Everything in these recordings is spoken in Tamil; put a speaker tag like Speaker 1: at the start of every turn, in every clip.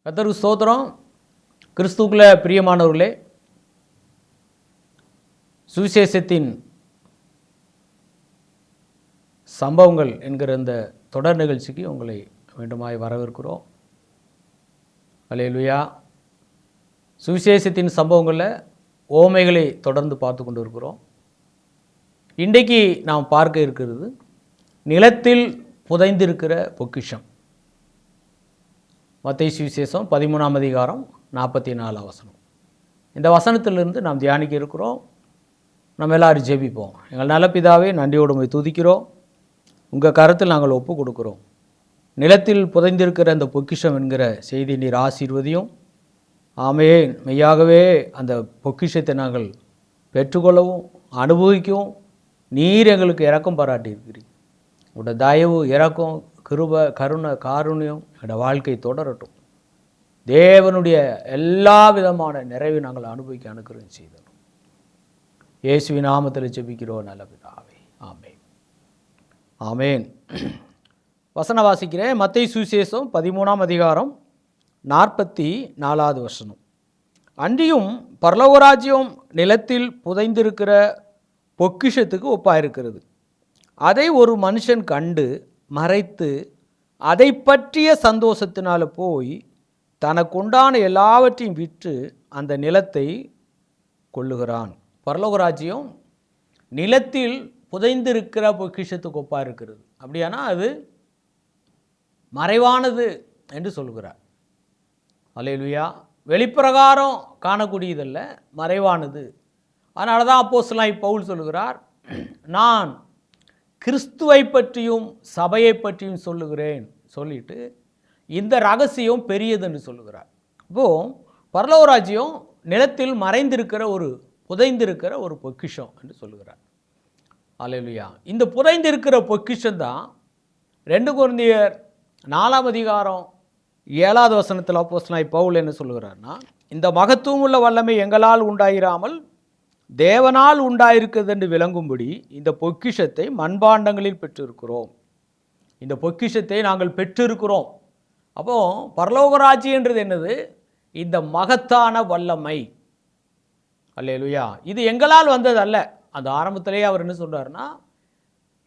Speaker 1: கர்த்தருக்கு ஸ்தோத்திரம். கிறிஸ்துவுக்குள்ள பிரியமானவர்களே, சுவிசேஷத்தின் சம்பவங்கள் என்கிற இந்த தொடர் நிகழ்ச்சிக்கு உங்களை மீண்டுமாய் வரவேற்கிறோம். அல்லேலூயா. சுவிசேஷத்தின் சம்பவங்களில் ஓமைகளை தொடர்ந்து பார்த்து கொண்டு இருக்கிறோம். இன்றைக்கு நாம் பார்க்க இருக்கிறது நிலத்தில் புதைந்திருக்கிற பொக்கிஷம். மத்தேயு சுவிசேஷம் 13ஆம் அதிகாரம் 44 வசனம். இந்த வசனத்திலிருந்து நாம் தியானிக்க இருக்கிறோம். நம்ம எல்லாரும் ஜெபிப்போம். எங்கள் நல்ல பிதாவே, நன்றியோடு உம்மை துதிக்கிறோம். உங்கள் கருத்தில் நாங்கள் ஒப்பு கொடுக்கிறோம். நிலத்தில் புதைந்திருக்கிற அந்த பொக்கிஷம் என்கிற செய்தி நீர் ஆசீர்வதியும். ஆமென். மெய்யாகவே அந்த பொக்கிஷத்தை நாங்கள் பெற்றுக்கொள்ளவும் அனுபவிக்கவும் நீர் எங்களுக்கு இரக்கம் பாராட்டி இருக்கிறீர். உங்களோட தயவு, இரக்கம், கிருபை, கருணை, காருண்யம் எங்களோட வாழ்க்கை தொடரட்டும். தேவனுடைய எல்லா விதமான நிறைவை நாங்கள் அனுபவிக்க அனுக்கிரகம் செய்தோம். இயேசுவின் நாமத்தில் ஜெபிக்கிறோம் நல்ல பிதாவே. ஆமென். ஆமென். வசனம் வாசிக்கிறேன். மத்தேயு சுவிசேஷம் 13ஆம் அதிகாரம் 44வது வசனம். அன்றியும் பரலோகராஜ்யம் நிலத்தில் புதைந்திருக்கிற பொக்கிஷத்துக்கு ஒப்பாயிருக்கிறது. அதை ஒரு மனுஷன் கண்டு மறைத்து அதை பற்றிய சந்தோஷத்தினால போய் தனக்குண்டான எல்லாவற்றையும் விற்று அந்த நிலத்தை கொள்ளுகிறான். பரலோகராஜ்யம் நிலத்தில் புதைந்திருக்கிற பொக்கிஷத்துக்கு ஒப்பாக இருக்கிறது. அப்படியானா அது மறைவானது என்று சொல்கிறார். அல்லேலூயா. வெளிப்பிரகாரம் காணக்கூடியதல்ல, மறைவானது. அதனால தான் அப்போஸ்தலனாகிய பவுல் சொல்லுகிறார், நான் கிறிஸ்துவை பற்றியும் சபையை பற்றியும் சொல்லுகிறேன் சொல்லிட்டு இந்த ரகசியம் பெரியதுன்னு சொல்லுகிறார். இப்போது பரலோகராஜ்யம் நிலத்தில் மறைந்திருக்கிற புதைந்திருக்கிற ஒரு பொக்கிஷம் என்று சொல்லுகிறார். அல்லேலூயா. இந்த புதைந்திருக்கிற பொக்கிஷம் தான் 2 கொரிந்தியர் 4ஆம் அதிகாரம் 7வது வசனத்தில் அப்போஸ்தலனாகிய பவுல் என்ன சொல்லுகிறார்னா, இந்த மகத்துவம் உள்ள வல்லமை எங்களால் உண்டாயிராமல் தேவனால் உண்டாயிருக்கிறது என்று விளங்கும்படி இந்த பொக்கிஷத்தை மண்பாண்டங்களில் பெற்றிருக்கிறோம். இந்த பொக்கிஷத்தை நாங்கள் பெற்றிருக்கிறோம். அப்போது பரலோகராஜ்யன்றது என்னது? இந்த மகத்தான வல்லமை. அல்லேலூயா. இது எங்களால் வந்தது அல்ல. அந்த ஆரம்பத்திலேயே அவர் என்ன சொல்கிறாருன்னா,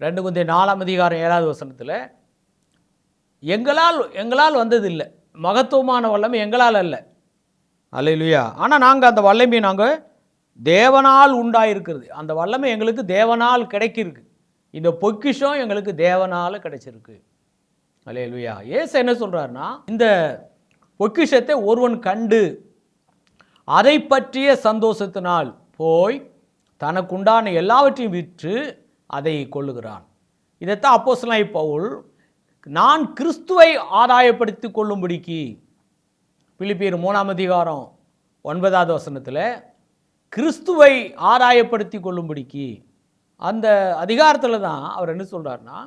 Speaker 1: 2 கொரிந்தியர் 4ஆம் அதிகாரம் 7வது வசனத்தில் எங்களால் வந்தது இல்லை, மகத்துவமான வல்லமை எங்களால் அல்ல. அல்லேலூயா. ஆனால் நாங்கள் அந்த வல்லமையை நாங்கள் தேவனால் உண்டாயிருக்கிறது. அந்த வல்லமை எங்களுக்கு தேவனால் கிடைக்கிருக்கு. இந்த பொக்கிஷம் எங்களுக்கு தேவனால் கிடைச்சிருக்கு. அல்லேலூயா. இயேசு என்ன சொல்கிறாருன்னா, இந்த பொக்கிஷத்தை ஒருவன் கண்டு அதை பற்றிய சந்தோஷத்தினால் போய் தனக்குண்டான எல்லாவற்றையும் விற்று அதை கொள்ளுகிறான். இதைத்தான் அப்போஸ்தலனாகிய பவுல் நான் கிறிஸ்துவை ஆதாயப்படுத்தி கொள்ளும்படிக்கு பிலிப்பியர் 3ஆம் அதிகாரம் 9வது வசனத்தில் கிறிஸ்துவை ஆதாயப்படுத்தி கொள்ளும்படிக்கு அந்த அதிகாரத்தில் தான் அவர் என்ன சொல்கிறார்னா,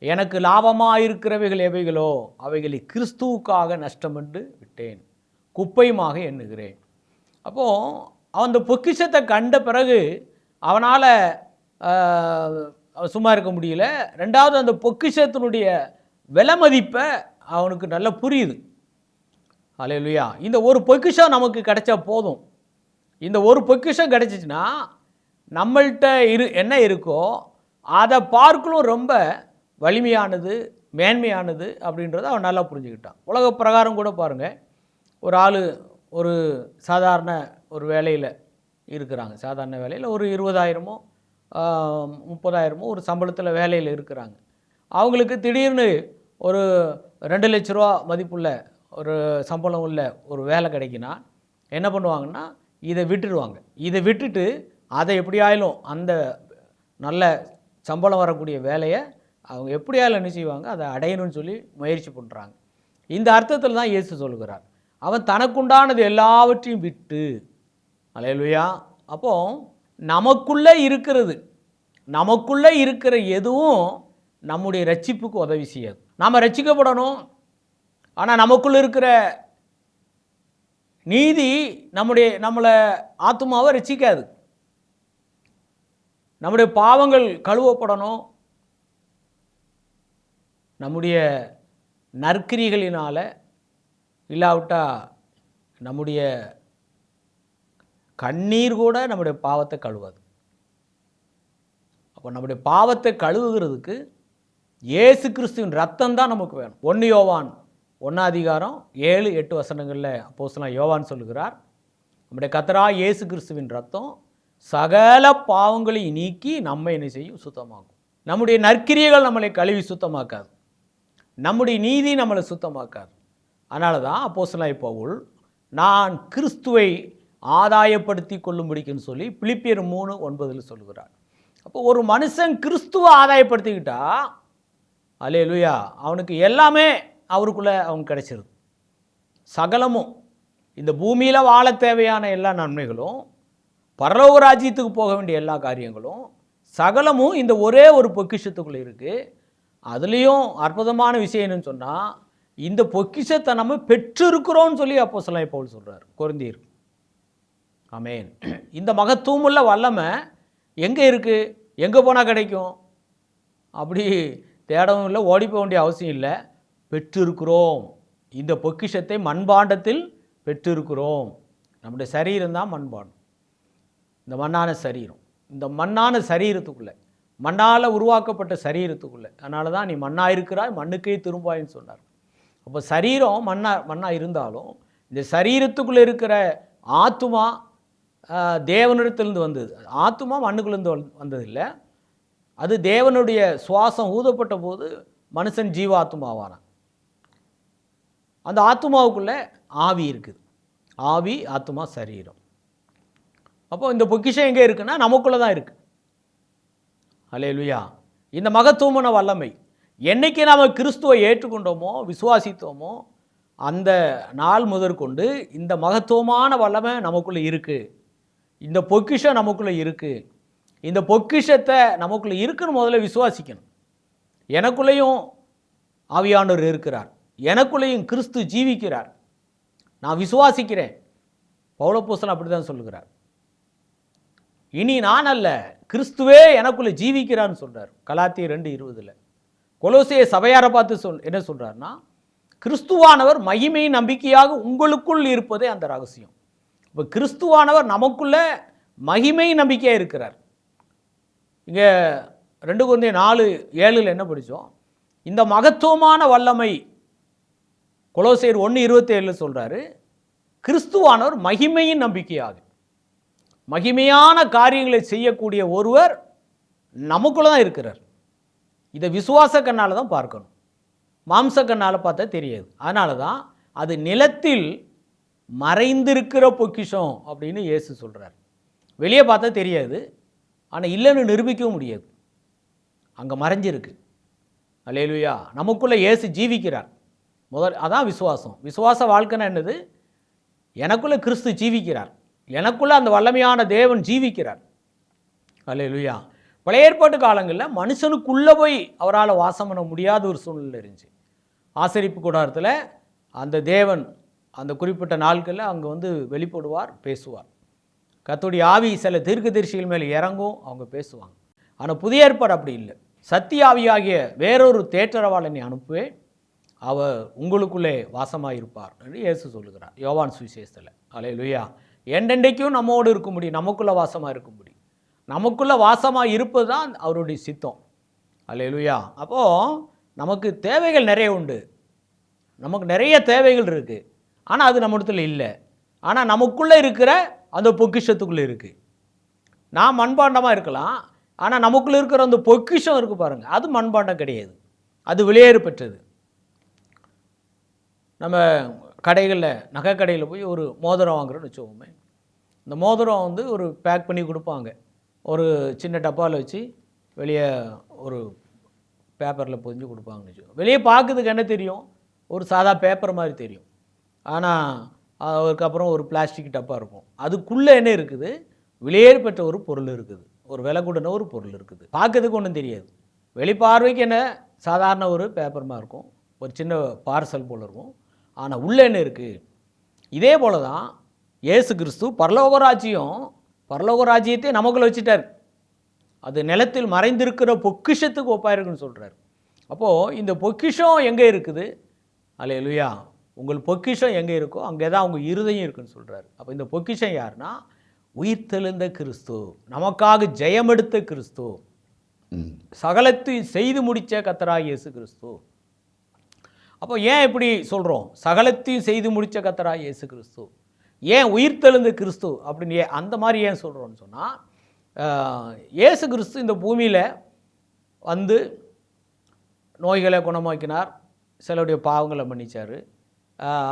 Speaker 1: எனக்கு லாபமாக இருக்கிறவைகள் எவைகளோ அவைகளை கிறிஸ்துவுக்காக நஷ்டம் என்று விட்டேன், குப்பையுமாக எண்ணுகிறேன். அப்போது அந்த பொக்கிஷத்தை கண்ட பிறகு அவனால் சும்மா இருக்க முடியல. ரெண்டாவது, அந்த பொக்கிஷத்தினுடைய விலை மதிப்பை அவனுக்கு நல்லா புரியுது. அல்லேலூயா. இந்த ஒரு பொக்கிஷம் நமக்கு கிடைச்சா போதும். இந்த ஒரு பொக்கிஷம் கிடைச்சிச்சுன்னா நம்மள்கிட்ட என்ன இருக்கோ அதை பார்க்கலும் ரொம்ப வலிமையானது, மேன்மையானது அப்படின்றத அவன் நல்லா புரிஞ்சுக்கிட்டான். உலக பிரகாரம் கூட பாருங்கள், ஒரு ஆள் ஒரு சாதாரண ஒரு வேலையில் இருக்கிறாங்க. சாதாரண வேலையில் ஒரு 20,000மோ 30,000மோ ஒரு சம்பளத்தில் வேலையில் இருக்கிறாங்க. அவங்களுக்கு திடீர்னு ஒரு 2 லட்ச ரூபா மதிப்புள்ள ஒரு சம்பளம் உள்ள ஒரு வேலை கிடைக்குன்னா என்ன பண்ணுவாங்கன்னா, இதை விட்டுடுவாங்க. இதை விட்டுட்டு அதை எப்படியாயிலும் அந்த நல்ல சம்பளம் வரக்கூடிய வேலையை அவங்க எப்படியாயிலும் என்ன செய்வாங்க, அதை அடையணும்னு சொல்லி முயற்சி பண்ணுறாங்க. இந்த அர்த்தத்தில் தான் இயேசு சொல்கிறார், அவன் தனக்குண்டானது எல்லாவற்றையும் விட்டு. அல்லேலூயா. அப்போது நமக்குள்ளே இருக்கிற எதுவும் நம்முடைய ரட்சிப்புக்கு உதவி செய்யாது. நாம் ரட்சிக்கப்படணும். ஆனால் நமக்குள்ளே இருக்கிற நீதி நம்மளை ஆத்துமாவை ரட்சிக்காது. நம்முடைய பாவங்கள் கழுவப்படணும். நம்முடைய நற்கிரிகளினால் இல்லாவிட்டால் நம்முடைய கண்ணீர் கூட நம்முடைய பாவத்தை கழுவாது. அப்போ நம்முடைய பாவத்தை கழுவுகிறதுக்கு இயேசு கிறிஸ்துவின் ரத்தம் தான் நமக்கு வேணும். 1 யோவான் 1:7-8 அப்போஸ்தலன் யோவான் சொல்லுகிறார், நம்முடைய கர்த்தராகிய இயேசு கிறிஸ்துவின் ரத்தம் சகல பாவங்களை நீக்கி நம்மை என்ன செய்யும்? சுத்தமாக்கும். நம்முடைய நற்கிரியைகள் நம்மளை கழுவி சுத்தமாக்காது, நம்முடைய நீதி நம்மளை சுத்தமாக்காது. அதனால தான் அப்போஸ்தலன் பவுல் நான் கிறிஸ்துவை ஆதாயப்படுத்தி கொள்ளும்படிக்குன்னு சொல்லி பிலிப்பியர் 3:9 சொல்லுகிறார். அப்போ ஒரு மனுஷன் கிறிஸ்துவை ஆதாயப்படுத்திக்கிட்டா அல்லேலூயா, அவனுக்கு எல்லாமே அவருக்குள்ளே அவனுக்கு கிடைச்சிருது. சகலமும், இந்த பூமியில் வாழ தேவையான எல்லா நன்மைகளும், பரலோக ராஜ்யத்துக்கு போக வேண்டிய எல்லா காரியங்களும், சகலமும் இந்த ஒரே ஒரு பொக்கிஷத்துக்குள்ளே இருக்குது. அதுலேயும் அற்புதமான விஷயம் என்னன்னு சொன்னால், இந்த பொக்கிஷத்தை நம்ம பெற்றிருக்கிறோம்னு சொல்லி அப்போஸ்தலன் பவுல் சொல்கிறார் கொரிந்தியர். ஆமென். இந்த மகத்துவமுள்ள வல்லமை எங்கே இருக்குது? எங்கே போனால் கிடைக்கும்? அப்படி தேடவும் இல்லை, ஓடி போக வேண்டிய அவசியம் இல்லை. பெற்றிருக்கிறோம். இந்த பொக்கிஷத்தை மண்பாண்டத்தில் பெற்றிருக்கிறோம். நம்முடைய சரீரம் தான் மண்பாண்டம், இந்த மண்ணான சரீரம். இந்த மண்ணான சரீரத்துக்குள்ளே, மண்ணால் உருவாக்கப்பட்ட சரீரத்துக்குள்ளே, அதனால தான் நீ மண்ணாக இருக்கிறாய் மண்ணுக்கே திரும்பாயின்னு சொன்னார். அப்போ சரீரம் மண்ணாக இருந்தாலும் இந்த சரீரத்துக்குள்ளே இருக்கிற ஆத்துமா தேவனிடத்திலிருந்து வந்தது. ஆத்துமா மண்ணுக்குள்ளேருந்து வந்ததில்லை. அது தேவனுடைய சுவாசம் ஊதப்பட்ட போது மனுஷன் ஜீவாத்துமாவானான். அந்த ஆத்துமாவுக்குள்ளே ஆவி இருக்குது. ஆவி, ஆத்துமா, சரீரம். அப்போ இந்த பொக்கிஷம் எங்கே இருக்குன்னா நமக்குள்ளே தான் இருக்குது. அல்லேலூயா. இந்த மகத்துவமான வல்லமை என்னைக்கு நாம் கிறிஸ்துவை ஏற்றுக்கொண்டோமோ, விசுவாசித்தோமோ, அந்த நாள் முதற்கொண்டு இந்த மகத்துவமான வல்லமை நமக்குள்ளே இருக்குது. இந்த பொக்கிஷம் நமக்குள்ளே இருக்குது. இந்த பொக்கிஷத்தை நமக்குள்ளே இருக்குன்னு முதல்ல விசுவாசிக்கணும். எனக்குள்ளேயும் ஆவியானவர் இருக்கிறார், எனக்குள்ளேயும் கிறிஸ்து ஜீவிக்கிறார், நான் விசுவாசிக்கிறேன். பவுலப்போஸ்தலன் அப்படி தான் சொல்லுகிறார். இனி நான் அல்ல, கிறிஸ்துவே எனக்குள்ளே ஜீவிக்கிறான்னு சொல்கிறார் கலாத்தியர் 2:20. கொலோசிய சபையாரை பார்த்து என்ன சொல்கிறார்னா, கிறிஸ்துவானவர் மகிமை நம்பிக்கையாக உங்களுக்குள் இருப்பதே அந்த ரகசியம். இப்போ கிறிஸ்துவானவர் நமக்குள்ள மகிமை நம்பிக்கையாக இருக்கிறார். இங்கே 2 கொரிந்தியர் 4:7 என்ன படித்தோம்? இந்த மகத்துவமான வல்லமை கொலோசியர் 1:27 சொல்கிறாரு, கிறிஸ்துவானவர் மகிமையின் நம்பிக்கையாக, மகிமையான காரியங்களை செய்யக்கூடிய ஒருவர் நமக்குள்ள தான் இருக்கிறார். இதை விசுவாச கண்ணால் தான் பார்க்கணும், மாம்ச கண்ணால் பார்த்தா தெரியாது. அதனால தான் அது நிலத்தில் மறைந்திருக்கிற பொக்கிஷம் அப்படின்னு இயேசு சொல்கிறார். வெளியே பார்த்தா தெரியாது, ஆனால் இல்லைன்னு நிரூபிக்கவும் முடியாது, அங்கே மறைஞ்சிருக்கு. அல்லேலூயா. நமக்குள்ளே இயேசு ஜீவிக்கிறார். அதான் விசுவாசம். விசுவாச வாழ்க்கைன்னா என்னது? எனக்குள்ளே கிறிஸ்து ஜீவிக்கிறார், எனக்குள்ளே அந்த வல்லமையான தேவன் ஜீவிக்கிறார். அல்லேலூயா. பழைய ஏற்பாட்டு காலங்களில் மனுஷனுக்குள்ளே போய் அவரால் வாசம் பண்ண முடியாத ஒரு சூழ்நிலை இருந்துச்சு. ஆசரிப்பு கூடாரத்தில் அந்த தேவன் அந்த குறிப்பிட்ட நாட்களில் அங்கே வந்து வெளிப்படுவார், பேசுவார். கர்த்தருடைய ஆவி சில தீர்க்கதரிசிகள் மேலே இறங்கும், அவங்க பேசுவாங்க. ஆனால் புதிய ஏற்பாடு அப்படி இல்லை. சத்திய ஆவியாகிய வேறொரு தேற்றரவாளனை அனுப்புவேன், அவர் உங்களுக்குள்ளே வாசமாக இருப்பார் என்று இயேசு சொல்லுகிறார் யோவான் சுவிசேஷத்தில். அல்லேலூயா. என்றென்றைக்கும் நம்மோடு இருக்கும்படி, நமக்குள்ளே வாசமாக இருக்கும்படி, நமக்குள்ளே வாசமாக இருப்பது தான் அவருடைய சித்தம். அல்லேலூயா. அப்போது நமக்கு தேவைகள் நிறைய உண்டு, நமக்கு நிறைய தேவைகள் இருக்குது, ஆனால் அது நம்ம இடத்துல இல்லை. ஆனால் நமக்குள்ளே இருக்கிற அந்த பொக்கிஷத்துக்குள்ளே இருக்குது. நான் மண்பாண்டமாக இருக்கலாம், ஆனால் நமக்குள்ளே இருக்கிற அந்த பொக்கிஷம் இருக்குது பாருங்கள், அது மண்பாண்டம் கிடையாது, அது வெளியேறு பெற்றது. நம்ம கடைகளில், நகை கடையில் போய் ஒரு மோதிரம் வாங்குறோன்னு வச்சுக்கோமே, இந்த மோதிரம் வந்து ஒரு பேக் பண்ணி கொடுப்பாங்க, ஒரு சின்ன டப்பாவில் வச்சு வெளியே ஒரு பேப்பரில் பொதிஞ்சு கொடுப்பாங்கன்னு வச்சுக்கோங்க. வெளியே பார்க்குறதுக்கு என்ன தெரியும்? ஒரு சாதா பேப்பர் மாதிரி தெரியும். ஆனால் அதுக்கப்புறம் ஒரு பிளாஸ்டிக் டப்பா இருக்கும், அதுக்குள்ளே என்ன இருக்குது? வெளியேறு பெற்ற ஒரு பொருள் இருக்குது, ஒரு விலை கூடின ஒரு பொருள் இருக்குது. பார்க்கறதுக்கு ஒன்றும் தெரியாது, வெளிப்பார்வைக்கு என்ன சாதாரண ஒரு பேப்பர் மாதிரி இருக்கும், ஒரு சின்ன பார்சல் போல் இருக்கும். ஆனால் உள்ளே என்ன இருக்குது? இதே போல தான் இயேசு கிறிஸ்து பரலோக ராஜ்யத்தை நமக்குள்ள வச்சுட்டார். அது நிலத்தில் மறைந்திருக்கிற பொக்கிஷத்துக்கு ஒப்பாயிருக்குன்னு சொல்கிறார். அப்போது இந்த பொக்கிஷம் எங்கே இருக்குது? அல்லேலூயா. உங்கள் பொக்கிஷம் எங்கே இருக்கோ அங்கே தான் உங்கள் இருதயம் இருக்குன்னு சொல்கிறாரு. அப்போ இந்த பொக்கிஷம் யாருன்னா உயிர்த்தெழுந்த கிறிஸ்து, நமக்காக ஜெயமெடுத்த கிறிஸ்து, சகலத்தையும் செய்து முடித்த கர்த்தராகிய இயேசு கிறிஸ்து. அப்போ ஏன் இப்படி சொல்கிறோம்? சகலத்தையும் செய்து முடித்த கர்த்தராகிய இயேசு கிறிஸ்து, ஏன் உயிர்த்தெழுந்த கிறிஸ்து அப்படின்னு அந்த மாதிரி ஏன் சொல்கிறோன்னு சொன்னால், இயேசு கிறிஸ்து இந்த பூமியில் வந்து நோய்களை குணமாக்கினார், சிலருடைய பாவங்களை மன்னிச்சார்,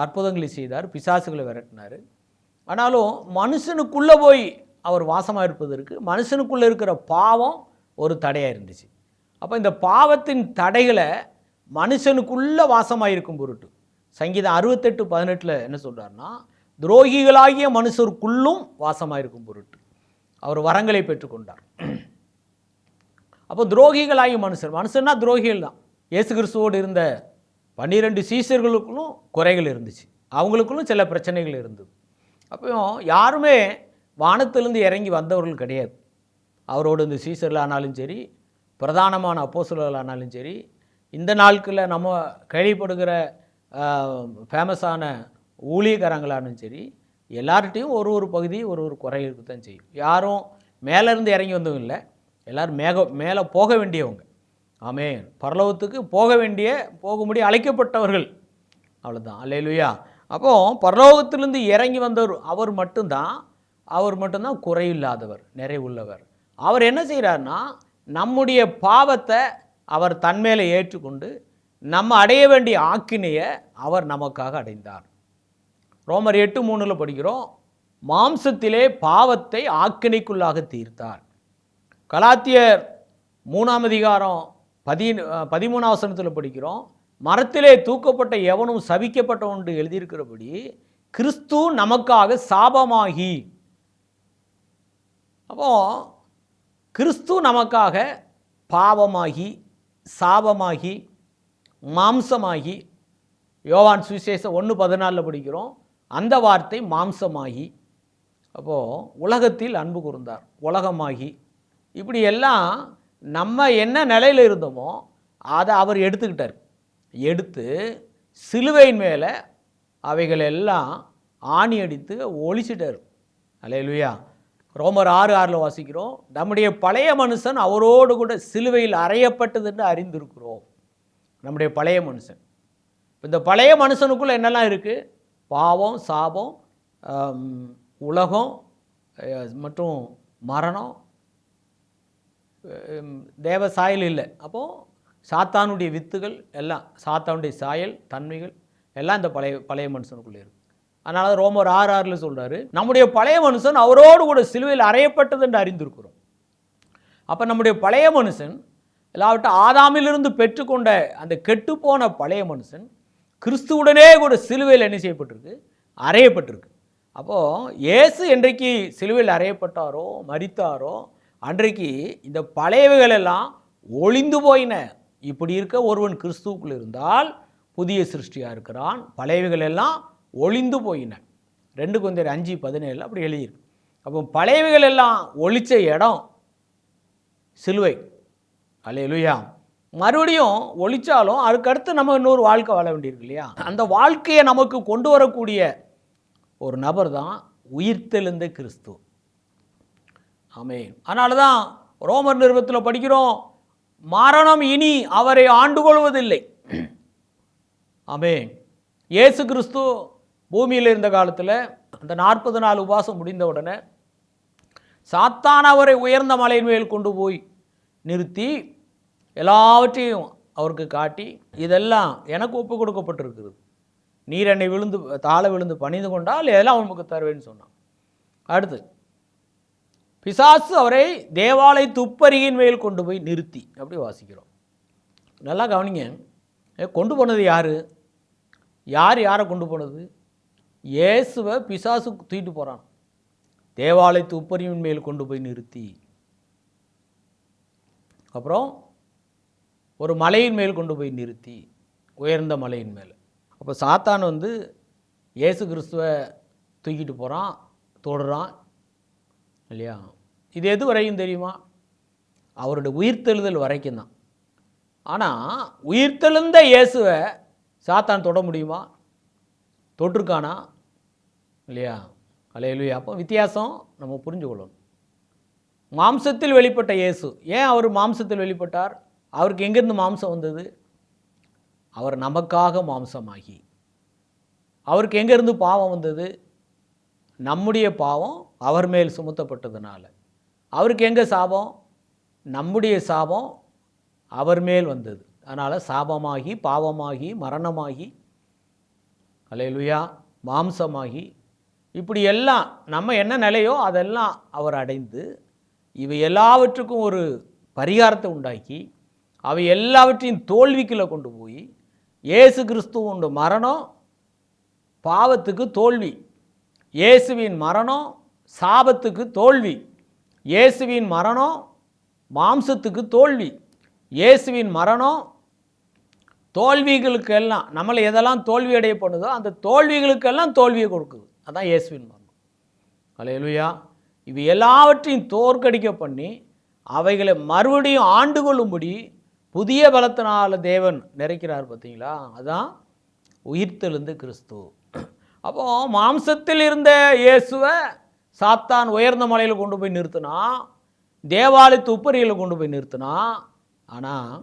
Speaker 1: அற்புதங்களை செய்தார், பிசாசுகளை விரட்டினார். ஆனாலும் மனுஷனுக்குள்ளே போய் அவர் வாசமாக இருப்பதற்கு மனுஷனுக்குள்ளே இருக்கிற பாவம் ஒரு தடையாக இருந்துச்சு. அப்போ இந்த பாவத்தின் தடைகளை மனுஷனுக்குள்ளே வாசமாக இருக்கும் பொருட்டு சங்கீதம் 68:18 என்ன சொல்கிறார்னா, துரோகிகளாகிய மனுஷருக்குள்ளும் வாசமாக இருக்கும் பொருட்டு அவர் வரங்களை பெற்றுக்கொண்டார். அப்போ துரோகிகளாகிய மனுஷன்னா துரோகிகள் தான். இயேசு கிறிஸ்துவோடு இருந்த 12 சீஷர்களுக்குள்ளும் குறைகள் இருந்துச்சு, அவங்களுக்குள்ளும் சில பிரச்சனைகள் இருந்தது. அப்போ யாருமே வானத்திலிருந்து இறங்கி வந்தவர்கள் கிடையாது. அவரோடு இந்த சீஷர்களானாலும் சரி, பிரதானமான அப்போஸ்தலர்களானாலும் சரி, இந்த நாட்களில் நம்ம கேள்விப்படுகிற ஃபேமஸான ஊழியக்காரங்களானும் சரி, எல்லார்கிட்டையும் ஒரு பகுதி ஒரு குறை இருக்க தான் செய்யும். யாரும் மேலேருந்து இறங்கி வந்தவங்க இல்லை, எல்லோரும் மேலே போக வேண்டியவங்க. ஆமென். பரலோகத்துக்கு போகும்படி அழைக்கப்பட்டவர்கள், அவ்வளோதான். அல்லேலூயா. அப்போது பரலோகத்திலிருந்து இறங்கி வந்தவர் அவர் மட்டும்தான் குறையில்லாதவர், நிறைவுள்ளவர். அவர் என்ன செய்கிறார்னா, நம்முடைய பாவத்தை அவர் தன்மேலே ஏற்றுக்கொண்டு நம்ம அடைய வேண்டிய ஆக்கினையை அவர் நமக்காக அடைந்தார். ரோமர் 8:3 படிக்கிறோம், மாம்சத்திலே பாவத்தை ஆக்கினைக்குள்ளாக தீர்த்தார். கலாத்தியர் 3:13 படிக்கிறோம், மரத்திலே தூக்கப்பட்ட எவனும் சபிக்கப்பட்டவன் என்று எழுதியிருக்கிறபடி கிறிஸ்து நமக்காக சாபமாகி, அப்போ கிறிஸ்து நமக்காக பாவமாகி, சாபமாகி, மாம்சமாகி, யோவான் சுவிசேஷம் 1:14 படிக்கிறோம், அந்த வார்த்தை மாம்சமாகி, அப்போது உலகத்தில் அன்பு கூர்ந்தார், உலகமாகி, இப்படி எல்லாம் நம்ம என்ன நிலையில் இருந்தோமோ அதை அவர் எடுத்துக்கிட்டார். எடுத்து சிலுவையின் மேலே அவைகள் எல்லாம் ஆணி அடித்து ஒழிச்சிட்டார். அல்லேலூயா. ரோமர் 6:6 வாசிக்கிறோம், நம்முடைய பழைய மனுஷன் அவரோடு கூட சிலுவையில் அறையப்பட்டது என்று அறிந்திருக்கிறோம். நம்முடைய பழைய மனுஷன், இந்த பழைய மனுஷனுக்குள்ளே என்னெல்லாம் இருக்குது? பாவம், சாபம், உலகம் மற்றும் மரணம், தேவ சாயல் இல்லை. அப்போது சாத்தானுடைய வித்துகள் எல்லாம், சாத்தானுடைய சாயல் தன்மைகள் எல்லாம் இந்த பழைய மனுஷனுக்குள்ளே இருக்குது. அதனால ரோமர் 6:6 சொல்கிறாரு, நம்முடைய பழைய மனுஷன் அவரோடு கூட சிலுவையில் அறையப்பட்டது என்று அறிந்திருக்கிறோம். அப்போ நம்முடைய பழைய மனுஷன் எல்லாவற்றும் ஆதாமிலிருந்து பெற்றுக்கொண்ட அந்த கெட்டுப்போன பழைய மனுஷன் கிறிஸ்துவுடனே கூட சிலுவையில் என்ன செய்யப்பட்டிருக்கு? அறையப்பட்டிருக்கு. அப்போது இயேசு என்றைக்கு சிலுவையில் அறையப்பட்டாரோ, மரித்தாரோ, அன்றைக்கு இந்த பழையவைகள் எல்லாம் ஒளிந்து போயின. இப்படி இருக்க ஒருவன் கிறிஸ்துவுக்குள் இருந்தால் புதிய சிருஷ்டியாக இருக்கிறான், பழையவைகள் எல்லாம் ஒளிந்து போயின. 2 கொரிந்தியர் 5:17 அப்படி எழுதியிருக்கு. அப்போ பழையவைகள் எல்லாம் ஒளிச்ச இடம் சிலுவை. அல்லேலூயா. மறுபடியும் ஒழிச்சாலும் அதுக்கடுத்து நம்ம இன்னொரு வாழ்க்கை வாழ வேண்டியிருக்கு இல்லையா? அந்த வாழ்க்கையை நமக்கு கொண்டு வரக்கூடிய ஒரு நபர் தான் உயிர்த்தெழுந்த கிறிஸ்து. ஆமென். அதனால தான் ரோமர் நிருபத்தில் படிக்கிறோம், மரணம் இனி அவரை ஆண்டு கொள்வதில்லை. ஆமென். இயேசு கிறிஸ்து பூமியில் இருந்த காலத்தில் அந்த 40 நாள் உபவாசம் முடிந்த உடனே சாத்தான் அவரை உயர்ந்த மலையின் மேல் கொண்டு போய் நிறுத்தி எல்லாவற்றையும் அவருக்கு காட்டி, இதெல்லாம் எனக்கு ஒப்பு கொடுக்கப்பட்டிருக்கிறது, நீர் என்னை தாழ விழுந்து பணிந்து கொண்டால் இதெல்லாம் உனக்கு தருவேன்னு சொன்னான். அடுத்து பிசாசு அவரை தேவாலய துப்பறியின் மேல் கொண்டு போய் நிறுத்தி, அப்படி வாசிக்கிறோம். நல்லா கவனிங்க, கொண்டு போனது யார்? யாரை கொண்டு போனது? இயேசுவை பிசாசு தூக்கிட்டு போகிறான், தேவாலய துப்பறியின் மேல் கொண்டு போய் நிறுத்தி. அப்புறம் ஒரு மலையின் மேல் கொண்டு போய் நிறுத்தி, உயர்ந்த மலையின் மேலே. அப்போ சாத்தான் இயேசு கிறிஸ்துவை தூக்கிட்டு போகிறான், தொடுறான் இல்லையா? இது எது வரையும் தெரியுமா? அவருடைய உயிர்த்தெழுதல் வரைக்கும் தான். ஆனால் உயிர்த்தெழுந்த இயேசுவை சாத்தான் தொட முடியுமா? தொட்டிருக்கானா இல்லையா? அல்லேலூயா. அப்போ வித்தியாசம் நம்ம புரிஞ்சு கொள்ளணும். மாம்சத்தில் வெளிப்பட்ட இயேசு, ஏன் அவர் மாம்சத்தில் வெளிப்பட்டார்? அவருக்கு எங்கேருந்து மாம்சம் வந்தது? அவர் நமக்காக மாம்சமாகி. அவருக்கு எங்கேருந்து பாவம் வந்தது? நம்முடைய பாவம் அவர் மேல் சுமத்தப்பட்டதுனால. அவருக்கு எங்கே சாபம்? நம்முடைய சாபம் அவர் மேல் வந்தது. அதனால் சாபமாகி, பாவமாகி, மரணமாகி, அல்லேலூயா, மாம்சமாகி, இப்படி எல்லாம் நம்ம என்ன நிலையோ அதெல்லாம் அவர் அடைந்து, இவை எல்லாவற்றுக்கும் ஒரு பரிகாரத்தை உண்டாக்கி, அவை எல்லாவற்றையும் தோல்விக்குள்ளே கொண்டு போய், இயேசு கிறிஸ்துவோட மரணம் பாவத்துக்கு தோல்வி, இயேசுவின் மரணம் சாபத்துக்கு தோல்வி, இயேசுவின் மரணம் மாம்சத்துக்கு தோல்வி, இயேசுவின் மரணம் தோல்விகளுக்கெல்லாம் நம்மளை எதெல்லாம் தோல்வி அடைய பண்ணுதோ அந்த தோல்விகளுக்கெல்லாம் தோல்வியை கொடுக்குது. அதான் இயேசுவின் மரணம். அல்லேலூயா. இவை எல்லாவற்றையும் தோற்கடிக்க பண்ணி அவைகளை மறுபடியும் ஆண்டு கொள்ளும்படி புதிய பலத்தினால தேவன் நிறைக்கிறார். பார்த்தீங்களா? அதுதான் உயிர்த்தெழுந்த கிறிஸ்து. அப்போ மாம்சத்தில் இருந்த இயேசுவை சாத்தான் உயர்ந்த மலையில் கொண்டு போய் நிறுத்தினா, தேவாலயத்து உப்பரியில் கொண்டு போய் நிறுத்தினா. ஆனால்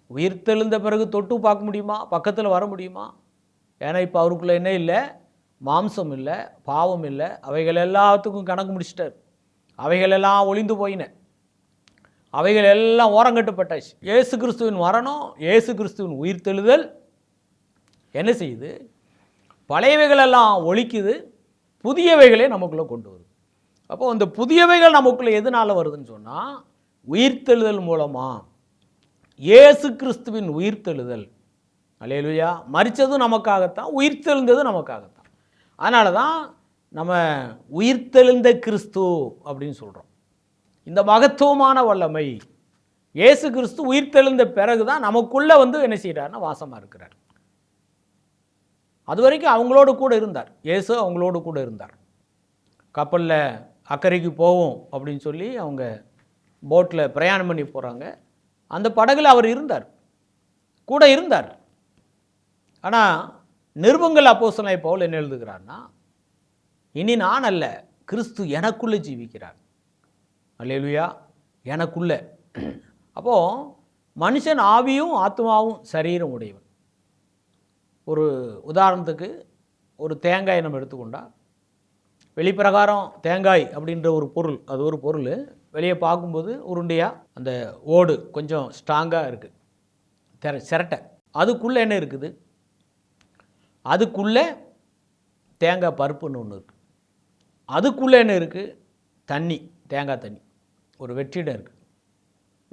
Speaker 1: உயிர்த்தெழுந்த பிறகு தொட்டு பார்க்க முடியுமா? பக்கத்தில் வர முடியுமா? ஏன்னா இப்போ அவருக்குள்ளே என்ன இல்லை? மாம்சம் இல்லை, பாவம் இல்லை. அவைகள் எல்லாத்துக்கும் கணக்கு முடிச்சிட்டார். அவைகளெல்லாம் ஒளிந்து போயின, அவைகள் எல்லாம் ஓரங்கட்டப்பட்டாச்சு. இயேசு கிறிஸ்துவின் மரணம், இயேசு கிறிஸ்துவின் உயிர்த்தெழுதல் என்ன செய்யுது? பழையவைகளெல்லாம் ஒழிக்குது, புதியவைகளே நமக்குள்ளே கொண்டு வருது. அப்போ அந்த புதியவைகள் நமக்குள்ளே எதனால் வருதுன்னு சொன்னால், உயிர்த்தெழுதல் மூலமாக. இயேசு கிறிஸ்துவின் உயிர்த்தெழுதல். அல்லேலூயா. மரித்ததும் நமக்காகத்தான், உயிர்த்தெழுந்ததும் நமக்காகத்தான். அதனால தான் நம்ம உயிர்த்தெழுந்த கிறிஸ்து அப்படின்னு சொல்கிறோம். இந்த மகத்துவமான வல்லமை இயேசு கிறிஸ்து உயிர்த்தெழுந்த பிறகு தான் நமக்குள்ளே என்ன செய்கிறார்னா வாசமாக இருக்கிறார். அது வரைக்கும் அவங்களோடு கூட இருந்தார். இயேசு அவங்களோடு கூட இருந்தார். கப்பலில் அக்கறைக்கு போவோம் அப்படின்னு சொல்லி அவங்க போட்டில் பிரயாணம் பண்ணி போகிறாங்க. அந்த படகுல அவர் இருந்தார், கூட இருந்தார். ஆனால் நிருபங்கள் அப்போஸ்தலனாகிய பவுல் என்ன எழுதுகிறார்னா, இனி நான் அல்ல, கிறிஸ்து எனக்குள்ளே ஜீவிக்கிறார். அல்லேலூயா. எனக்குள்ளே. அப்போது மனுஷன் ஆவியும் ஆத்மாவும் சரீரம் உடையவன். ஒரு உதாரணத்துக்கு ஒரு தேங்காய் நம்ம எடுத்துக்கொண்டால், வெளிப்பிரகாரம் தேங்காய் அப்படின்ற ஒரு பொருள், அது ஒரு பொருள். வெளியே பார்க்கும்போது உருண்டையாக அந்த ஓடு கொஞ்சம் ஸ்ட்ராங்காக இருக்குது, சிரட்டை. அதுக்குள்ளே என்ன இருக்குது? அதுக்குள்ளே தேங்காய் பருப்புன்னு ஒன்று இருக்குது. அதுக்குள்ளே என்ன இருக்குது? தண்ணி, தேங்காய் தண்ணி, ஒரு வெற்றிடம் இருக்குது.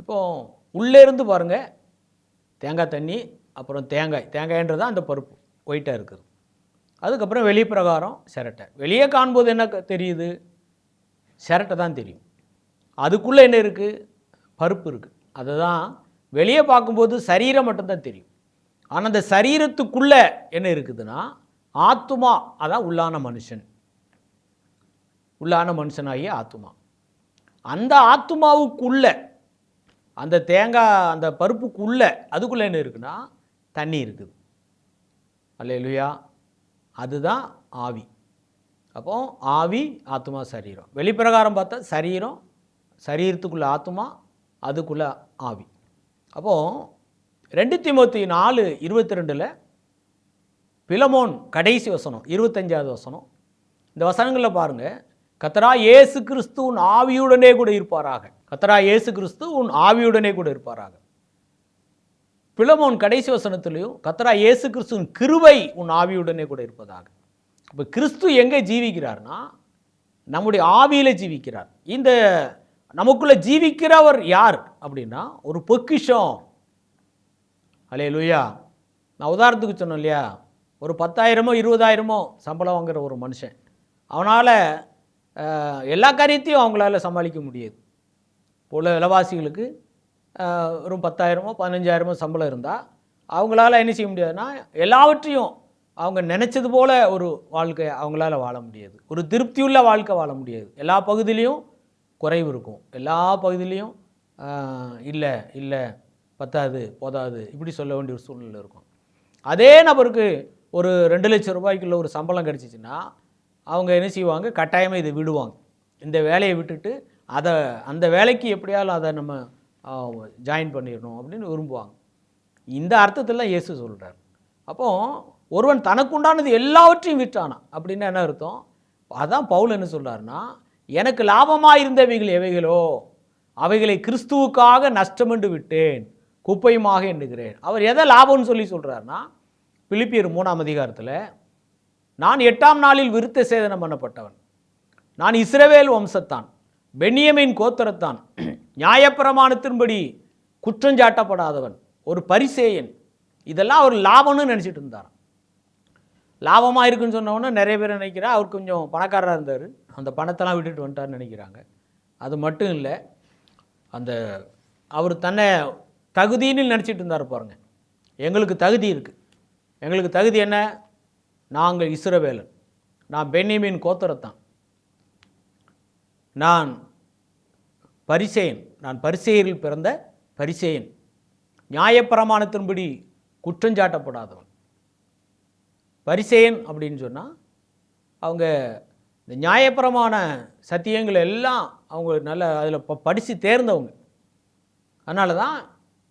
Speaker 1: இப்போது உள்ளே இருந்து பாருங்கள், தேங்காய் தண்ணி, அப்புறம் தேங்காய்ன்றது அந்த பருப்பு ஒயிட்டாக இருக்குது. அதுக்கப்புறம் வெளி பிரகாரம் சிரட்டை. வெளியே காணும்போது என்ன தெரியுது? சிரட்டை தான் தெரியும். அதுக்குள்ளே என்ன இருக்குது? பருப்பு இருக்குது. அதுதான் வெளியே பார்க்கும்போது சரீரம் மட்டும்தான் தெரியும். ஆனால் அந்த சரீரத்துக்குள்ளே என்ன இருக்குதுன்னா ஆத்துமா, அதான் உள்ளான மனுஷன், உள்ளான மனுஷனாகிய ஆத்துமா. அந்த ஆத்துமாவுக்குள்ள, அந்த தேங்காய் அந்த பருப்புக்குள்ளே, அதுக்குள்ளே என்ன இருக்குன்னா தண்ணி இருக்குது. அல்லேலூயா. அதுதான் ஆவி. அப்போ ஆவி, ஆத்மா, சரீரம். வெளிப்பிரகாரம் பார்த்தா சரீரம், சரீரத்துக்குள்ளே ஆத்மா, அதுக்குள்ளே ஆவி. அப்போது 2 தீமோத்தேயு 4:22 பிலமோன் கடைசி வசனம் 25வது வசனம். இந்த வசனங்களில் பாருங்கள், கர்த்தராகிய இயேசு கிறிஸ்து உன் ஆவியுடனே கூட இருப்பாராக. கர்த்தராகிய இயேசு கிறிஸ்து உன் ஆவியுடனே கூட இருப்பாராக. பிலமோன் கடைசி வசனத்திலையும் கர்த்தராகிய இயேசு கிறிஸ்துவின் கிருபை உன் ஆவியுடனே கூட இருப்பதாக. இப்போ கிறிஸ்து எங்கே ஜீவிக்கிறார்னா நம்முடைய ஆவியில் ஜீவிக்கிறார். இந்த நமக்குள்ளே ஜீவிக்கிறவர் யார் அப்படின்னா ஒரு பொக்கிஷம். அல்லேலூயா. நான் உதாரணத்துக்கு சொன்னேன் இல்லையா, ஒரு 10,000மோ 20,000மோ சம்பளம் வாங்குகிற ஒரு மனுஷன், அவனால் எல்லா காரியத்தையும் அவங்களால சமாளிக்க முடியாது. உள்ள விலைவாசிகளுக்கு ஒரு 10,000மோ 15,000மோ சம்பளம் இருந்தால் அவங்களால என்ன செய்ய முடியாதுன்னா எல்லாவற்றையும் அவங்க நினச்சது போல் ஒரு வாழ்க்கை அவங்களால வாழ முடியாது. ஒரு திருப்தியுள்ள வாழ்க்கை வாழ முடியாது. எல்லா பகுதியிலையும் குறைவு இருக்கும், எல்லா பகுதியிலையும் இல்லை இல்லை பத்தாது போதாது இப்படி சொல்ல வேண்டிய ஒரு சூழ்நிலை இருக்கும். அதே நபருக்கு ஒரு 2,00,000 ரூபாய்க்குள்ள ஒரு சம்பளம் கிடச்சிச்சின்னா அவங்க என்ன செய்வாங்க, கட்டாயமாக இதை விடுவாங்க. இந்த வேலையை விட்டுட்டு அந்த வேலைக்கு எப்படியாலும் அதை நம்ம ஜாயின் பண்ணிடணும் அப்படின்னு விரும்புவாங்க. இந்த அர்த்தத்தில் இயேசு சொல்கிறார். அப்போது ஒருவன் தனக்குண்டானது எல்லாவற்றையும் விற்றானா அப்படின்னு என்ன அர்த்தம்? அதான் பவுல் என்ன சொல்கிறாருன்னா, எனக்கு லாபமாக இருந்தவைகள் எவைகளோ அவைகளை கிறிஸ்துவுக்காக நஷ்டமென்று விட்டேன், குப்பையுமாக எண்ணுகிறேன். அவர் எதை லாபம்னு சொல்லி சொல்கிறாருன்னா, பிலிப்பியர் 3ஆம் அதிகாரத்தில், நான் 8ஆம் நாளில் விருத்த சேதனம் பண்ணப்பட்டவன், நான் இஸ்ரவேல் வம்சத்தான், பென்யமீன் கோத்திரத்தான், நியாயப்பிரமாணத்தின்படி குற்றஞ்சாட்டப்படாதவன், ஒரு பரிசேயன். இதெல்லாம் அவர் லாபம்னு நினச்சிட்டு இருந்தார். லாபமாக இருக்குன்னு சொன்னவொன்னே நிறைய பேர் நினைக்கிறா அவர் கொஞ்சம் பணக்காரராக இருந்தார், அந்த பணத்தெல்லாம் விட்டுட்டு வந்துட்டார்னு நினைக்கிறாங்க. அது மட்டும் இல்லை, அவர் தன்னை தகுதின்னு நினச்சிட்டு இருந்தார் பாருங்க. எங்களுக்கு தகுதி இருக்குது. எங்களுக்கு தகுதி என்ன? நாங்கள் இஸ்ரவேலன், நான் பென்யமீன் கோத்திரத்தான், நான் பரிசேயன், நான் பரிசேயரில் பிறந்த பரிசேயன், நியாயப்பிரமாணத்தின்படி குற்றஞ்சாட்டப்படாதவன். பரிசேயன் அப்படின்னு சொன்னால் அவங்க இந்த நியாயப்பிரமாண சத்தியங்கள் எல்லாம் அவங்க நல்ல அதில் படித்து தேர்ந்தவங்க. அதனால தான்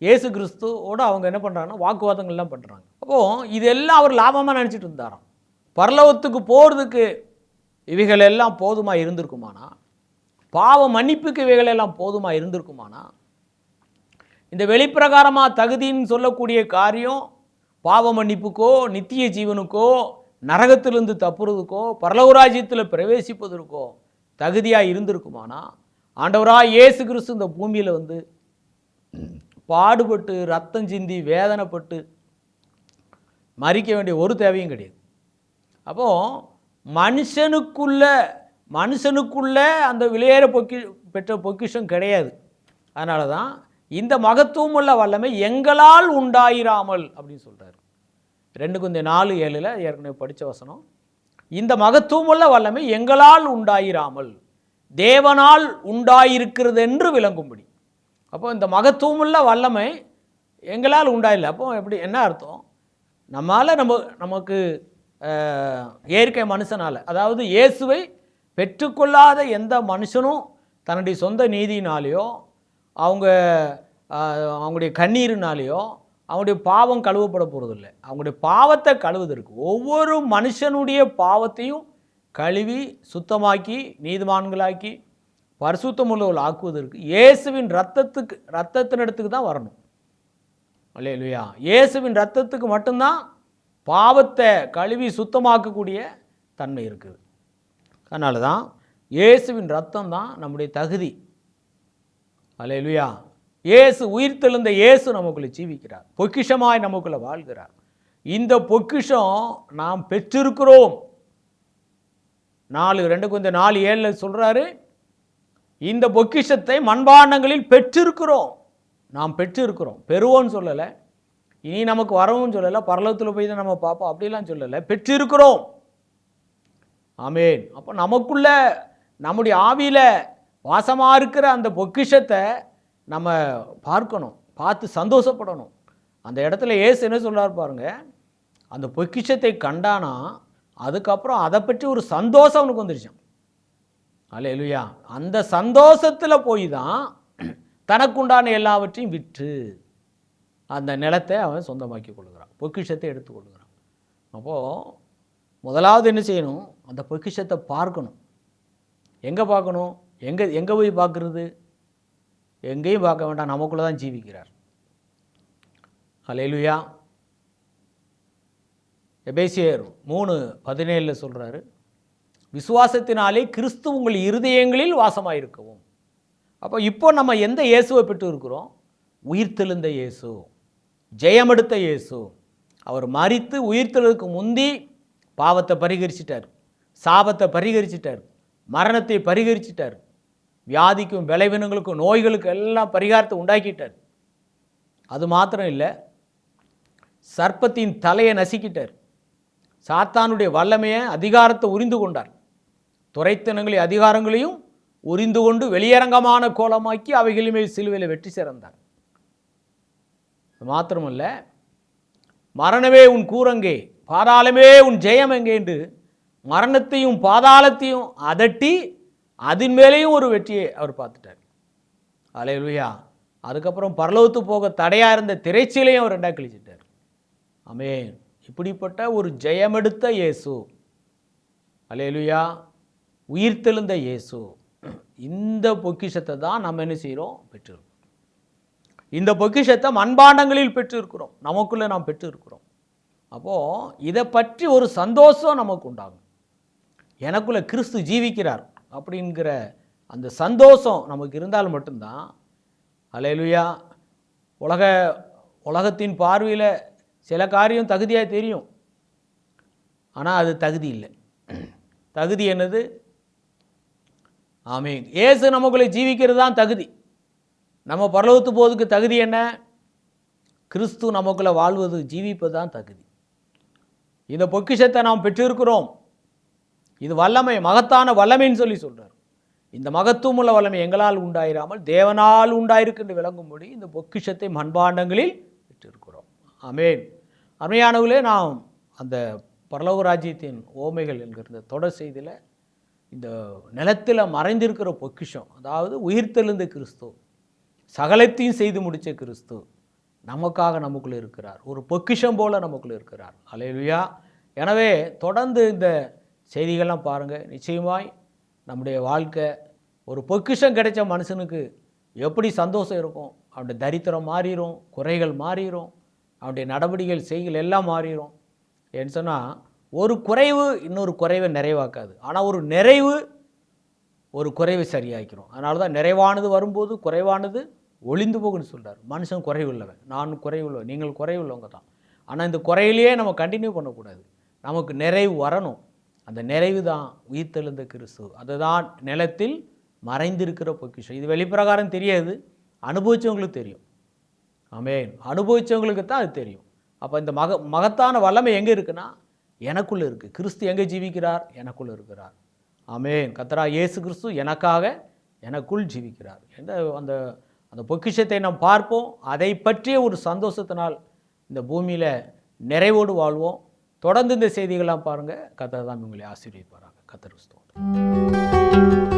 Speaker 1: இயேசு கிறிஸ்துவோடு அவங்க என்ன பண்ணுறாங்கன்னா வாக்குவாதங்கள்லாம் பண்ணுறாங்க. அப்போது இதெல்லாம் அவர் லாபமாக நினச்சிட்டு இருந்தாராம். பரலோகத்துக்கு போகிறதுக்கு இவைகள் எல்லாம் போதுமாக இருந்திருக்குமானா, பாவ மன்னிப்புக்கு இவைகள் எல்லாம் போதுமாக இருந்திருக்குமானா, இந்த வெளிப்பிரகாரமாக தகுதின்னு சொல்லக்கூடிய காரியம் பாவ மன்னிப்புக்கோ நித்திய ஜீவனுக்கோ நரகத்திலிருந்து தப்புறதுக்கோ பரலோகராஜ்யத்தில் பிரவேசிப்பதற்கோ தகுதியாக இருந்திருக்குமானா, ஆண்டவராக இயேசு கிறிஸ்து இந்த பூமியில் வந்து பாடுபட்டு ரத்தம் சிந்தி வேதனைப்பட்டு மறிக்க வேண்டிய ஒரு தேவையும் கிடையாது. அப்போது மனுஷனுக்குள்ள அந்த விலையேற பெற்ற பொக்கிஷம் கிடையாது. அதனால தான் இந்த மகத்துவமுள்ள வல்லமை எங்களால் உண்டாயிராமல் அப்படின்னு சொல்கிறார். 2 கொரிந்தியர் 4:7 ஏற்கனவே படித்த வசனம். இந்த மகத்துவமுள்ள வல்லமை எங்களால் உண்டாயிராமல் தேவனால் உண்டாயிருக்கிறது என்று விளங்கும்படி. அப்போ இந்த மகத்துவமுள்ள வல்லமை எங்களால் உண்டாயில்லை. அப்போ எப்படி என்ன அர்த்தம்? நமக்கு இயற்கை மனுஷனால், அதாவது இயேசுவை பெற்றுக்கொள்ளாத எந்த மனுஷனும் தன்னுடைய சொந்த நீதியினாலேயோ அவங்களுடைய கண்ணீரினாலேயோ அவங்களுடைய பாவம் கழுவப்பட போகிறதில்லை. அவங்களுடைய பாவத்தை கழுவுவதற்கு ஒவ்வொரு மனுஷனுடைய பாவத்தையும் கழுவி சுத்தமாக்கி நீதிமான்களாக்கி பரிசுத்தமுள்ளவர்கள் ஆக்குவதற்கு இயேசுவின் ரத்தத்தினிடத்துக்கு தான் வரணும். அல்லேலூயா. இயேசுவின் ரத்தத்துக்கு மட்டும்தான் பாவத்தை கழுவி சுத்தமாக்கக்கூடிய தன்மை இருக்குது. அதனால தான் இயேசுவின் ரத்தம் தான் நம்முடைய தகுதி. அல்லேலூயா. இயேசு உயிர்த்தெழுந்த இயேசு நமக்குள்ளே ஜீவிக்கிறார், பொக்கிஷமாய் நமக்குள்ளே வாழ்கிறார். இந்த பொக்கிஷம் நாம் பெற்றிருக்கிறோம். 2 கொரிந்தியர் 4:7 சொல்கிறாரு, இந்த பொக்கிஷத்தை மண்பாண்டங்களில் பெற்றிருக்கிறோம். நாம் பெற்றிருக்கிறோம். பெறுவோன்னு சொல்லலை, இனி நமக்கு வரவும் சொல்லலை, பரலோகத்தில் போய் தான் நம்ம பார்ப்போம் அப்படிலாம் சொல்லலை, பெற்றிருக்கிறோம். ஆமேன். அப்போ நமக்குள்ள நம்முடைய ஆவியில் வாசமாக இருக்கிற அந்த பொக்கிஷத்தை நம்ம பார்க்கணும், பார்த்து சந்தோஷப்படணும். அந்த இடத்துல இயேசு என்ன சொல்கிறார் பாருங்க, அந்த பொக்கிஷத்தை கண்டானா அதுக்கப்புறம் அதை பற்றி ஒரு சந்தோஷம் அவனுக்கு வந்துருச்சான். அல்லேலூயா. அந்த சந்தோஷத்தில் போய் தான் தனக்குண்டான எல்லாவற்றையும் விற்று அந்த நிலத்தை அவன் சொந்தமாக்கி கொள்கிறான், பொக்கிஷத்தை எடுத்துக்கொள்கிறான். அப்போது முதலாவது என்ன செய்யணும்? அந்த பொக்கிஷத்தை பார்க்கணும். எங்கே பார்க்கணும்? எங்கே போய் பார்க்குறது? எங்கேயும் பார்க்க வேண்டாம், நமக்குள்ளே தான் ஜீவிக்கிறார். அல்லேலூயா. எபேசியர் 3:17 சொல்கிறாரு, விசுவாசத்தினாலே கிறிஸ்து உங்கள் இருதயங்களில் வாசமாயிருக்கவும். அப்போ இப்போ நம்ம எந்த இயேசுவை பெற்று இருக்கிறோம்? உயிர்த்தெழுந்த இயேசு, ஜெயமெடுத்த இயேசு. அவர் மரித்து உயிர்த்தெழுதலுக்கு முந்தி பாவத்தை பரிகரிச்சிட்டார், சாபத்தை பரிகரிச்சிட்டார், மரணத்தை பரிகரிச்சிட்டார், வியாதிக்கும் விளைவினங்களுக்கும் நோய்களுக்கு எல்லாம் பரிகாரத்தை உண்டாக்கிட்டார். அது மாத்திரம் இல்லை, சர்ப்பத்தின் தலையை நசுக்கிட்டார், சாத்தானுடைய வல்லமையை அதிகாரத்தை உரிந்து கொண்டார், துரைத்தனங்களையும் அதிகாரங்களையும் உரிந்து கொண்டு வெளியரங்கமான கோலமாக்கி அவைகளுமே சிலுவையில் வெற்றி சிறந்தார். மாத்திரமல்ல, மரணமே உன் கூரங்கே, பாதாளமே உன் ஜெயம் எங்கே என்று மரணத்தையும் பாதாளத்தையும் அதட்டி அதன் மேலேயும் ஒரு வெற்றியை அவர் பார்த்துட்டார். அல்லேலூயா. அதுக்கப்புறம் பரலோகத்து போக தடையாக இருந்த திரைச்சீலையும் அவர் ரெண்டாக கிழிச்சிட்டார். ஆமென். இப்படிப்பட்ட ஒரு ஜெயமெடுத்த இயேசு, அல்லேலூயா, உயிர்த்தெழுந்த இயேசு, இந்த பொக்கிஷத்தை தான் நம்ம என்ன செய்கிறோம்? பெற்றிருக்கோம். இந்த பொக்கிஷத்தை மண்பாண்டங்களில் பெற்றிருக்கிறோம், நமக்குள்ளே நாம் பெற்றிருக்கிறோம். அப்போது இதை பற்றி ஒரு சந்தோஷம் நமக்கு உண்டாகும். எனக்குள்ளே கிறிஸ்து ஜீவிக்கிறார் அப்படிங்கிற அந்த சந்தோஷம் நமக்கு இருந்தால் மட்டும்தான், அல்லேலூயா, உலகத்தின் பார்வையில் சில காரியம் தகுதியாக தெரியும், ஆனால் அது தகுதி இல்லை. தகுதி என்னது? ஆமென். இயேசு நமக்குள்ளே ஜீவிக்கிறது தான் தகுதி. நம்ம பரலோகத்து போவதுக்கு தகுதி என்ன? கிறிஸ்து நமக்குள்ளே வாழ்வது, ஜீவிப்பது தான் தகுதி. இந்த பொக்கிஷத்தை நாம் பெற்றிருக்கிறோம். இது வல்லமை, மகத்தான வல்லமைன்னு சொல்லி சொல்கிறார். இந்த மகத்துவமுள்ள வல்லமை எங்களால் உண்டாயிராமல் தேவனால் உண்டாயிருக்கின்ற விளங்கும்படி இந்த பொக்கிஷத்தை மண்பாண்டங்களில் பெற்றிருக்கிறோம். ஆமென். அருமையானவர்களே, நாம் அந்த பரலோக ராஜ்யத்தின் ஓமைகள் என்கிற இந்த தொடர் செய்தியில் இந்த நிலத்தில் மறைந்திருக்கிற பொக்கிஷம், அதாவது உயிர்த்தெழுந்த கிறிஸ்து, சகலத்தையும் செய்து முடித்த கிறிஸ்து நமக்காக நமக்குள்ளே இருக்கிறார். ஒரு பொக்கிஷம் போல நமக்குள்ளே இருக்கிறார். அல்லேலூயா. எனவே தொடர்ந்து இந்த செய்திகள்லாம் பாருங்கள். நிச்சயமாய் நம்முடைய வாழ்க்கை, ஒரு பொக்கிஷம் கிடைச்ச மனுஷனுக்கு எப்படி சந்தோஷம் இருக்கும்? அவனுடைய தரித்திரம் மாறிடும், குறைகள் மாறிடும், அவனுடைய நடவடிக்கைகள் செய்கள் எல்லாம் மாறிடும். ஏன்னு சொன்னால், ஒரு குறைவு இன்னொரு குறைவை நிறைவாக்காது, ஆனால் ஒரு நிறைவு ஒரு குறைவை சரியாக்கிறோம். அதனால தான் நிறைவானது வரும்போது குறைவானது ஒளிந்து போகுன்னு சொல்கிறார். மனுஷன் குறைவுள்ளவன், நான் குறைவுள்ளவன், நீங்கள் குறைவுள்ளவங்க தான். ஆனால் இந்த குறையிலேயே நம்ம கண்டினியூ பண்ணக்கூடாது, நமக்கு நிறைவு வரணும். அந்த நிறைவு தான் உயிர்த்தெழுந்த கிறிஸ்து. அதுதான் நிலத்தில் மறைந்திருக்கிற பொக்கிஷம். இது வெளிப்பிரகாரம் தெரியாது, அனுபவித்தவங்களுக்கு தெரியும். ஆமென். அனுபவித்தவங்களுக்கு தான் அது தெரியும். அப்போ இந்த மகத்தான வல்லமை எங்கே இருக்குன்னா, எனக்குள்ளே இருக்குது. கிறிஸ்து எங்கே ஜீவிக்கிறார்? எனக்குள்ளே இருக்கிறார். ஆமென். கர்த்தராகிய இயேசு கிறிஸ்து எனக்காக எனக்குள் ஜீவிக்கிறார். அந்த அந்த பொக்கிஷத்தை நாம் பார்ப்போம். அதை பற்றிய ஒரு சந்தோஷத்தினால் இந்த பூமியில் நிறைவோடு வாழ்வோம். தொடர்ந்து இந்த செய்திகள்லாம் பாருங்கள். கர்த்தர் தான் உங்களை ஆசீர்வதிப்பாராக. கர்த்தருக்கு ஸ்தோத்திரம்.